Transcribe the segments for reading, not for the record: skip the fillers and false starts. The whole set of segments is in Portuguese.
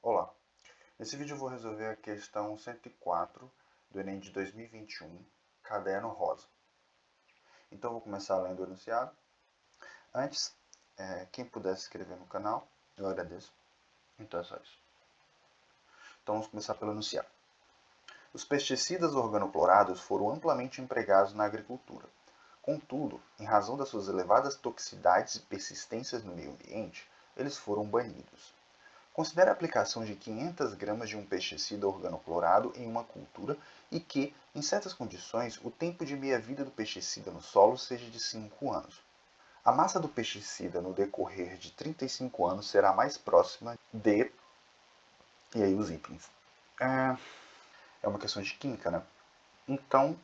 Olá, nesse vídeo eu vou resolver a questão 104 do Enem de 2021, caderno rosa. Então eu vou começar lendo o enunciado. Antes, quem puder se inscrever no canal, eu agradeço. Então é só isso. Então vamos começar pelo enunciado. Os pesticidas organoclorados foram amplamente empregados na agricultura. Contudo, em razão das suas elevadas toxicidades e persistências no meio ambiente, eles foram banidos. Considere a aplicação de 500 gramas de um pesticida organoclorado em uma cultura e que, em certas condições, o tempo de meia-vida do pesticida no solo seja de 5 anos. A massa do pesticida no decorrer de 35 anos será mais próxima de... E aí os itens. É uma questão de química, né? Então,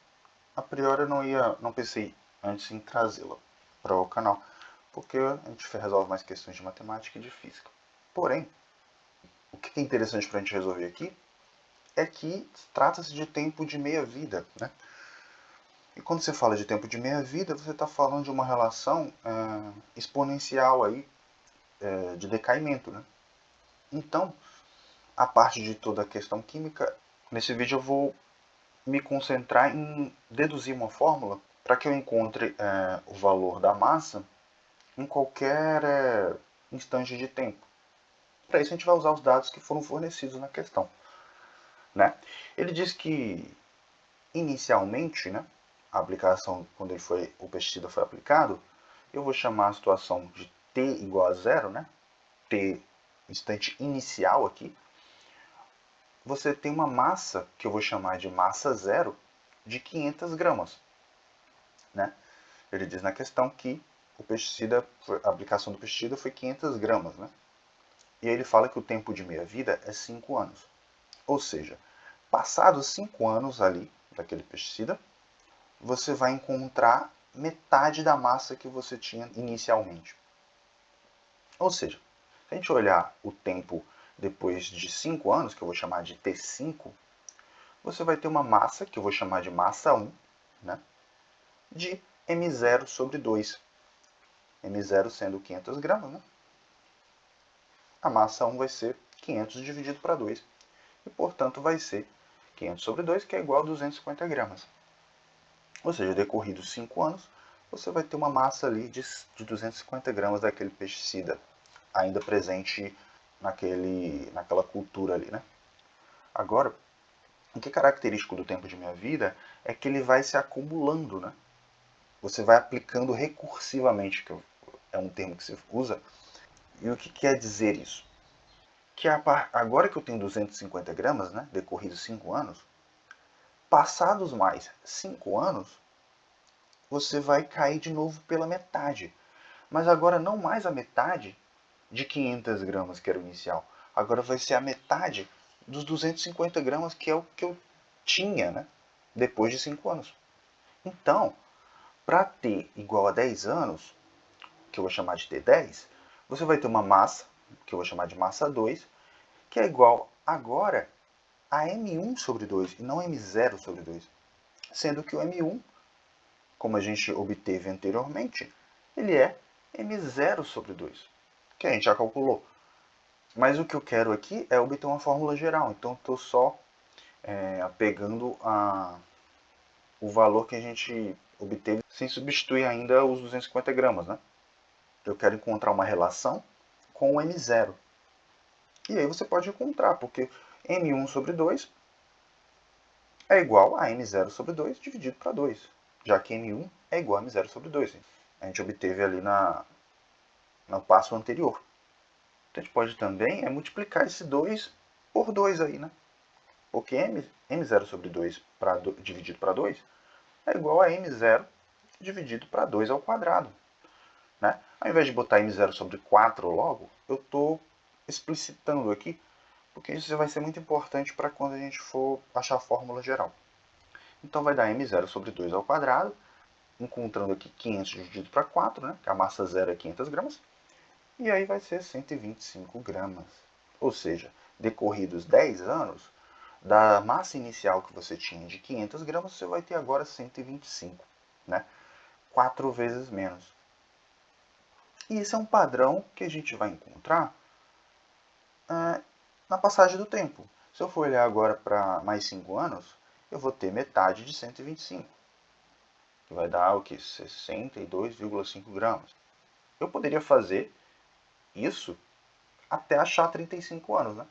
a priori eu não pensei antes em trazê-la para o canal, porque a gente resolve mais questões de matemática e de física. Porém, o que é interessante para a gente resolver aqui é que trata-se de tempo de meia-vida, né? E quando você fala de tempo de meia-vida, você está falando de uma relação exponencial aí, de decaimento, né? Então, a parte de toda a questão química, nesse vídeo eu vou me concentrar em deduzir uma fórmula para que eu encontre o valor da massa em qualquer instante de tempo. Para isso a gente vai usar os dados que foram fornecidos na questão, né? Ele diz que inicialmente, né, a aplicação, quando o pesticida foi aplicado, eu vou chamar a situação de t igual a zero, né? T, instante inicial aqui. Você tem uma massa, que eu vou chamar de massa zero, de 500 gramas. Né? Ele diz na questão que a aplicação do pesticida foi 500 gramas. Né? E aí ele fala que o tempo de meia-vida é 5 anos. Ou seja, passados 5 anos ali daquele pesticida, você vai encontrar metade da massa que você tinha inicialmente. Ou seja, se a gente olhar o tempo depois de 5 anos, que eu vou chamar de T5, você vai ter uma massa, que eu vou chamar de massa 1, né, de M0 sobre 2. M0 sendo 500 gramas, né? A massa 1 vai ser 500 dividido para 2. E, portanto, vai ser 500 sobre 2, que é igual a 250 gramas. Ou seja, decorridos 5 anos, você vai ter uma massa ali de 250 gramas daquele pesticida ainda presente naquela cultura ali, né? Agora, o que é característico do tempo de meia-vida é que ele vai se acumulando, né? Você vai aplicando recursivamente, que é um termo que se usa. E o que quer dizer isso? Que agora que eu tenho 250 gramas, né, decorridos 5 anos, passados mais 5 anos, você vai cair de novo pela metade. Mas agora não mais a metade de 500 gramas, que era o inicial. Agora vai ser a metade dos 250 gramas, que é o que eu tinha, né? Depois de 5 anos. Então, para t igual a 10 anos, que eu vou chamar de T10, você vai ter uma massa, que eu vou chamar de massa 2, que é igual agora a M1 sobre 2 e não M0 sobre 2. Sendo que o M1, como a gente obteve anteriormente, ele é M0 sobre 2, que a gente já calculou. Mas o que eu quero aqui é obter uma fórmula geral, então estou só pegando o valor que a gente obteve sem substituir ainda os 250 gramas. Né? Eu quero encontrar uma relação com o M0. E aí você pode encontrar, porque M1 sobre 2 é igual a M0 sobre 2 dividido para 2, já que M1 é igual a M0 sobre 2. A gente obteve ali no passo anterior. Então a gente pode também multiplicar esse 2 por 2 aí, né? Porque M0 sobre 2 dividido para 2 é igual a M0 dividido para 2 ao quadrado. Né? Ao invés de botar M0 sobre 4 logo, eu estou explicitando aqui, porque isso vai ser muito importante para quando a gente for achar a fórmula geral. Então vai dar M0 sobre 2 ao quadrado, encontrando aqui 500 dividido para 4, né? Que a massa zero é 500 gramas, e aí vai ser 125 gramas. Ou seja, decorridos 10 anos, da massa inicial que você tinha de 500 gramas, você vai ter agora 125, né? 4 vezes menos. E esse é um padrão que a gente vai encontrar na passagem do tempo. Se eu for olhar agora para mais 5 anos, eu vou ter metade de 125, que vai dar o que? 62,5 gramas. Eu poderia fazer isso até achar 35 anos, né?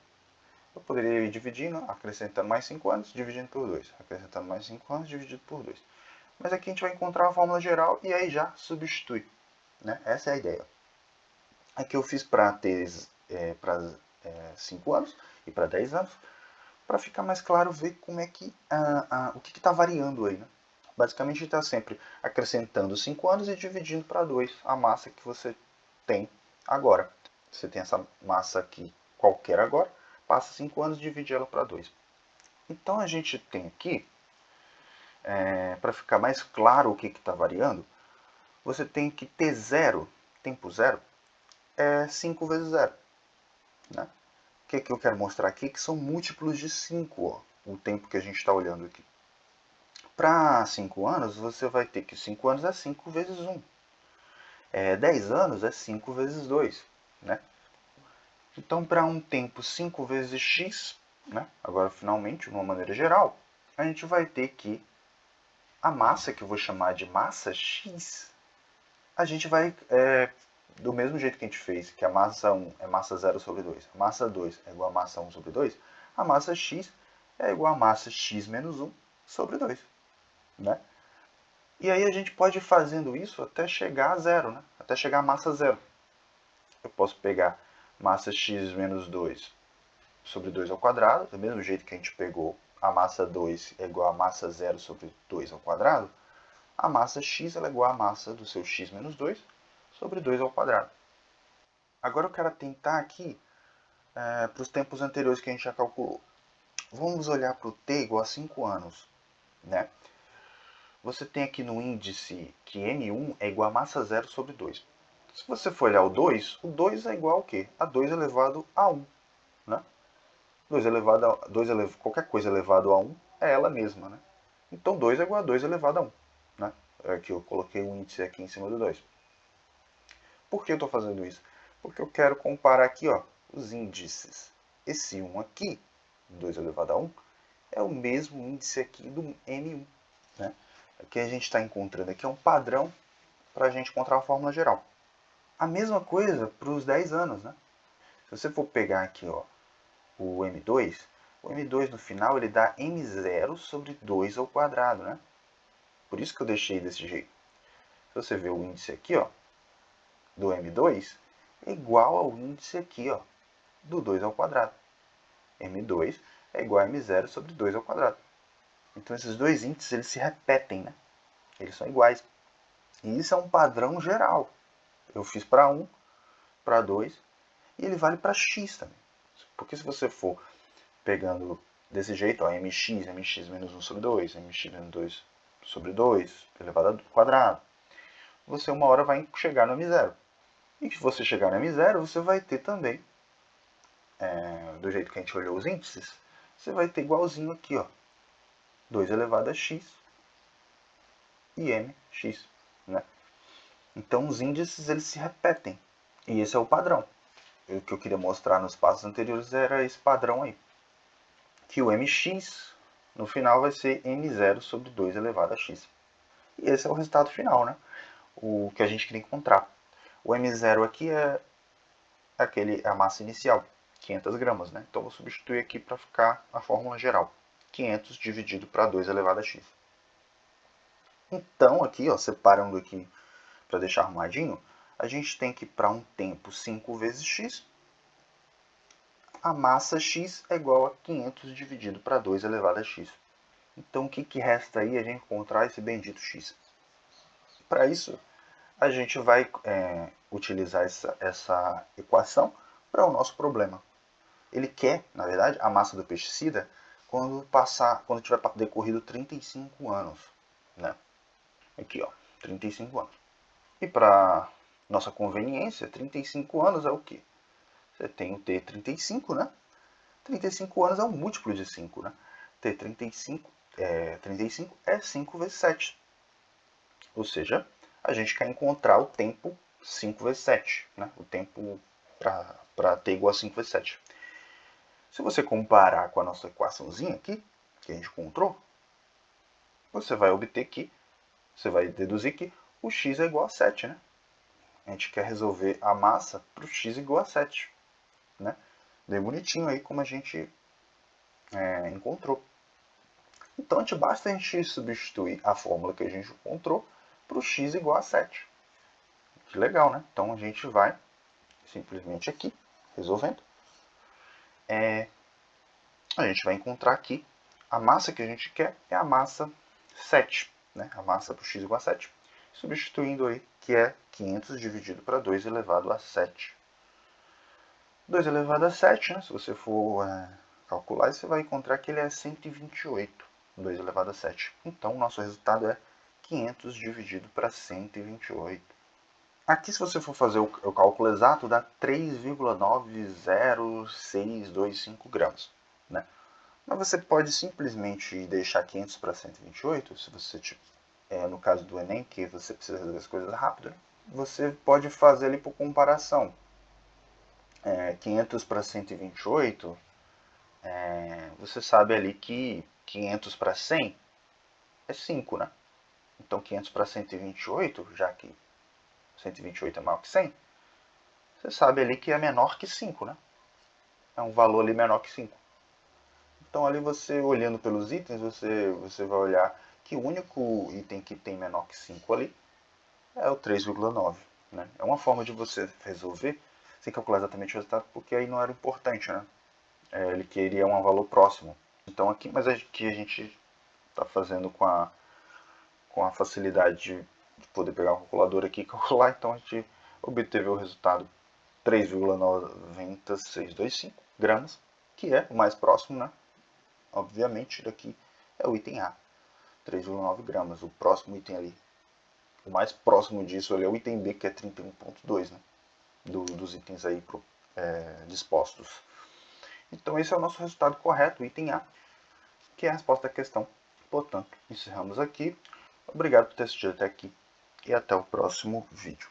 Eu poderia ir dividindo, acrescentando mais 5 anos, dividindo por 2. Acrescentando mais 5 anos, dividido por 2. Mas aqui a gente vai encontrar a fórmula geral e aí já substitui, né? Essa é a ideia. Aqui eu fiz para ter para 5 anos e para 10 anos, para ficar mais claro ver como é que o que está variando aí, né? Basicamente está sempre acrescentando 5 anos e dividindo para 2 a massa que você tem agora. Você tem essa massa aqui qualquer agora, passa 5 anos e divide ela para 2. Então a gente tem aqui, para ficar mais claro o que está variando, você tem que T0, tempo zero, é 5 vezes 0. Né? O que eu quero mostrar aqui? Que são múltiplos de 5, ó, o tempo que a gente está olhando aqui. Para 5 anos, você vai ter que 5 anos é 5 vezes 1. 10 anos é 5 vezes 2. Né? Então, para um tempo 5 vezes x, né? Agora finalmente, de uma maneira geral, a gente vai ter que a massa, que eu vou chamar de massa x, a gente vai, do mesmo jeito que a gente fez, que a massa 1 é massa 0 sobre 2, a massa 2 é igual a massa 1 sobre 2, a massa x é igual a massa x menos 1 sobre 2. Né? E aí a gente pode ir fazendo isso até chegar a zero, né? Até chegar a massa zero. Eu posso pegar massa x menos 2 sobre 2 ao quadrado, do mesmo jeito que a gente pegou a massa 2 é igual a massa 0 sobre 2 ao quadrado, a massa x é igual a massa do seu x menos 2 sobre 2 ao quadrado. Agora eu quero tentar aqui para os tempos anteriores que a gente já calculou. Vamos olhar para o t igual a 5 anos. Né? Você tem aqui no índice que M1 é igual a massa 0 sobre 2. Se você for olhar o 2 é igual ao quê? A 2 elevado a 1. Né? 2 elevado a, qualquer coisa elevado a 1 é ela mesma. Né? Então 2 é igual a 2 elevado a 1. Né? Aqui eu coloquei um índice aqui em cima do 2. Por que eu estou fazendo isso? Porque eu quero comparar aqui ó, os índices. Esse 1 aqui, 2 elevado a 1, é o mesmo índice aqui do M1. Né? O que a gente está encontrando aqui é um padrão para a gente encontrar a fórmula geral. A mesma coisa para os 10 anos. Né? Se você for pegar aqui ó, o M2 no final ele dá M0 sobre 2 ao quadrado. Né? Por isso que eu deixei desse jeito. Se você ver o índice aqui ó, do M2, é igual ao índice aqui ó, do 2 ao quadrado. M2 é igual a M0 sobre 2 ao quadrado. Então esses dois índices eles se repetem, né? Eles são iguais. E isso é um padrão geral. Eu fiz para 1, para 2, e ele vale para x também. Porque se você for pegando desse jeito, ó, mx menos 1 sobre 2, mx menos 2 sobre 2 elevado ao quadrado, você uma hora vai chegar no m0. E se você chegar no m0, você vai ter também, do jeito que a gente olhou os índices, você vai ter igualzinho aqui, ó, 2 elevado a x e mx. Né? Então os índices eles se repetem. E esse é o padrão. O que eu queria mostrar nos passos anteriores era esse padrão aí. Que o mx no final vai ser m0 sobre 2 elevado a x. E esse é o resultado final, né? O que a gente queria encontrar. O m0 aqui é a massa inicial, 500 gramas. Né? Então vou substituir aqui para ficar a fórmula geral. 500 dividido para 2 elevado a x. Então aqui, ó, separando aqui para deixar arrumadinho, a gente tem que para um tempo 5 vezes x, a massa x é igual a 500 dividido para 2 elevado a x. Então o que resta aí a gente encontrar esse bendito x? Para isso, a gente vai utilizar essa equação para o nosso problema. Ele quer, na verdade, a massa do pesticida quando tiver decorrido 35 anos. Né? Aqui, ó, 35 anos. E para nossa conveniência, 35 anos é o quê? Você tem o T35, né? 35 anos é um múltiplo de 5, né? T35 35 é 5 vezes 7. Ou seja, a gente quer encontrar o tempo 5 vezes 7, né? O tempo para T igual a 5 vezes 7. Se você comparar com a nossa equaçãozinha aqui, que a gente encontrou, você vai obter que, você vai deduzir que o x é igual a 7, né? A gente quer resolver a massa para o x igual a 7, né? Bem bonitinho aí como a gente encontrou. Então, basta a gente substituir a fórmula que a gente encontrou para o x igual a 7. Que legal, né? Então, a gente vai simplesmente aqui, resolvendo. A gente vai encontrar aqui a massa que a gente quer é a massa 7, né? A massa para o x igual a 7. Substituindo aí, que é 500 dividido para 2 elevado a 7. 2 elevado a 7, né? Se você for calcular, você vai encontrar que ele é 128, 2 elevado a 7. Então, o nosso resultado é 500 dividido para 128. Aqui, se você for fazer o cálculo exato, dá 3,90625 gramas, né? Mas você pode simplesmente deixar 500 para 128, se você, no caso do Enem, que você precisa resolver as coisas rápido, você pode fazer ali por comparação. 500 para 128, você sabe ali que 500 para 100 é 5, né? Então 500 para 128, já que 128 é maior que 100, você sabe ali que é menor que 5, né? É um valor ali menor que 5. Então ali você, olhando pelos itens, você vai olhar que o único item que tem menor que 5 ali é o 3,9. Né? É uma forma de você resolver sem calcular exatamente o resultado, porque aí não era importante, né? Ele queria um valor próximo. Então aqui, mas aqui a gente está fazendo com a facilidade de poder pegar uma calculadora aqui e calcular, então a gente obteve o resultado 3,90625 gramas, que é o mais próximo, né? Obviamente, daqui é o item A, 3,9 gramas. O próximo item ali, o mais próximo disso ali é o item B, que é 31,2, né? Dos itens aí dispostos. Então, esse é o nosso resultado correto, o item A, que é a resposta à questão. Portanto, encerramos aqui. Obrigado por ter assistido até aqui e até o próximo vídeo.